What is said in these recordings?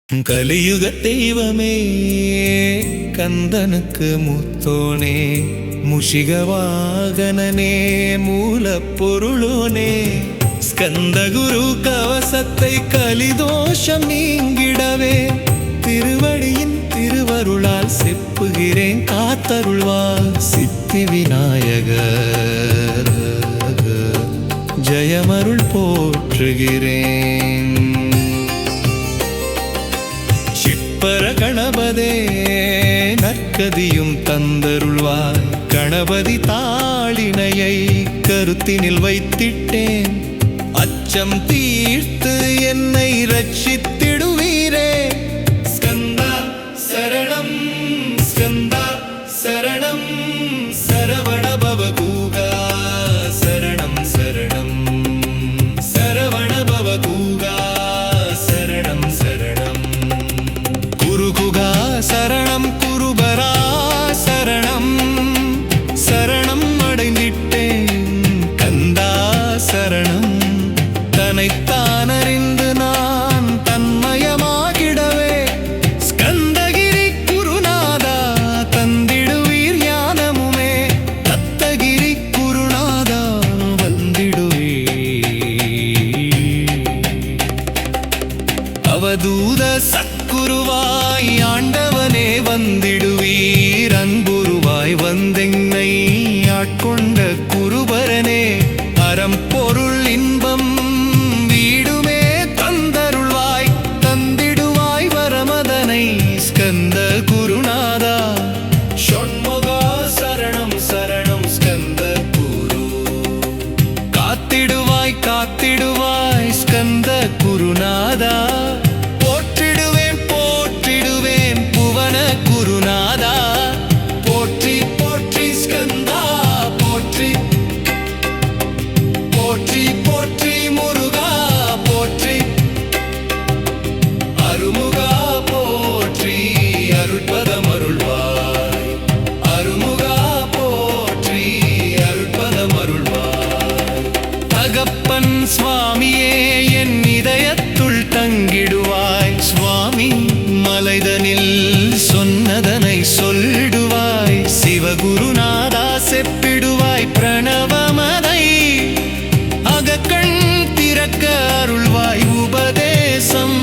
கலியுக தெய்வமே கந்தனுக்கு முத்தோனே முஷிக வாகனனே மூலப்பொருளோனே ஸ்கந்தகுரு கவசத்தை கலிதோஷம் நீங்கிடவே திருவடியின் திருவருளால் செப்புகிறேன் காத்தருள்வார் சித்தி விநாயகர் ஜெயமருள் போற்றுகிறேன். சிற்பர கணபதே நற்கதியும் தந்தருள்வாய் கணபதி தாளினையை கருத்தினில் வைத்திட்டேன் அச்சம் தீர்த்து என்னை ரட்சித்திடுவீரே. ஸ்கந்தா சரணம் ஸ்கந்தா சரணம் சரவண பவகூகா சரணம் சரணம் சரவண பவகூகா சரணம் சரணம் குருகுகா சரணம் குருபரா சரணம் சரணம் அடைந்திட்டேன் கந்தா சரணம் தன்னைத்தான் அறிந்து நான் தன்மயமாகிடவே ஸ்கந்தகிரி குருநாதா தந்திடுவீர் ஞானமுமே தத்தகிரி குருநாதா வந்திடுவீர். அவதூத சத்குருவாய் ஆண்டவனே வந்திடுவீர் அன்புருவாய் வந்தென்னை ஆட்கொண்ட குருபரனே அறம் பொருள் இன்பம் வீடுமே தந்தருள்வாய் தந்திடுவாய் வரமதனை ஸ்கந்த குருநாதா. ஷண்முகா சரணம் சரணம் ஸ்கந்த குரு காத்திடுவாய் காத்திடுவாய் ஸ்கந்த குருநாதா போற்றிடுவேன் போற்றிடுவேன் புவன குருநாதா போற்றி போற்றி ஸ்கந்தா போற்றி போற்றி போற்றி முருகா போற்றி அருமுகா போற்றி அருட்பதம் அருள்வாய் அருமுகா போற்றி அருட்பதம் அருள்வாய். தகப்பன் சுவாமியே என் இதயத்துள் தங்கிடுவாய் சுவாமி மலைதனில் சொன்னதனை சொல்லிடுவாய் சிவகுருநாதா செப்பிடுவாய் பிரணவமதை அகக்கண் திறக்க அருள்வாய் உபதேசம்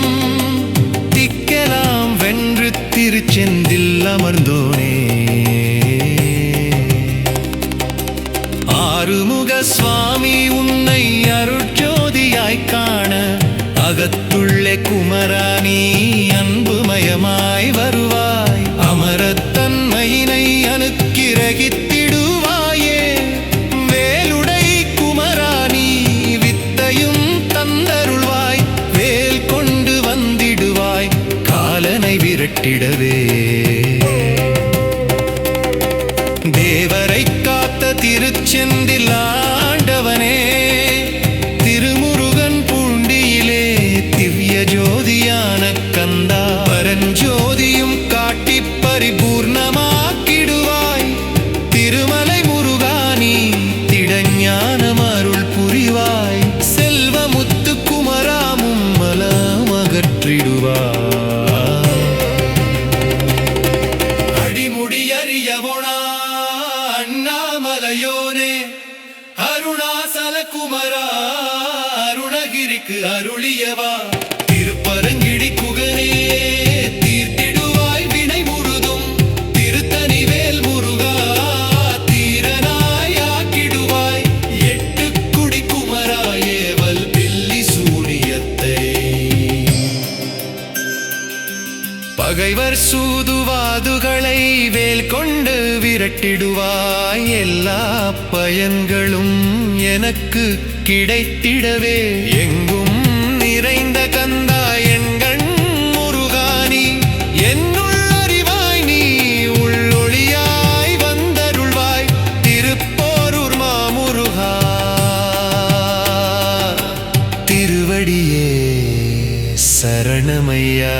திக்கலாம் வென்று திருச்செந்தில் அமர்ந்தோனே. ஆறுமுக சுவாமி உன்னை அருட்ஜோதியாய் காண அகத்துள்ளே குமராணி அன்புமயமாய் வருவாய் அமரத்தன்மையினை அனுக்கிரகித்திடுவாயே வேலுடை குமராணி வித்தையும் தந்தருள்வாய் வேல் கொண்டு வந்திடுவாய் காலனை விரட்டிடவே. தேவரை காத்த திருச்செந்தில் ஆண்டவனே திருமுருகன் பூண்டியிலே திவ்ய ஜோதியான கந்தா பரஞ்சோதியும் காட்டி பரிபூர்ணமாக்கிடுவாய் திருமலை முருகானி திடஞானம் அருள் புரிவாய் செல்வமுத்து குமராமும் மலம் அகற்றிடுவாய். அடிமுடியறியவொணா அண்ணாமலையோனே அருணாசல குமரா அருணகிரிக்கு அருளியவா திருப்பரங்கிடி குகனே தீர்த்திடுவாய் வினை முழுதும் திருத்தணிவேல் முருகா தீரனாய் ஆக்கிடுவாய் எட்டு குடி குமரா ஏவல் பில்லி சூனியத்தை பகைவர் சூதுவாதுகளை வேல் கொண்டு விரட்டிடுவாய் எல்லா பயன்களும் எனக்கு கிடைத்திடவே எங்கும் நிறைந்த கந்தா எண்கண் முருகானி என்னுள் அறிவாய் நீ உள்ளொளியாய் வந்தருள்வாய் திருப்போரூர் மாமுருகா திருவடியே சரணமையா.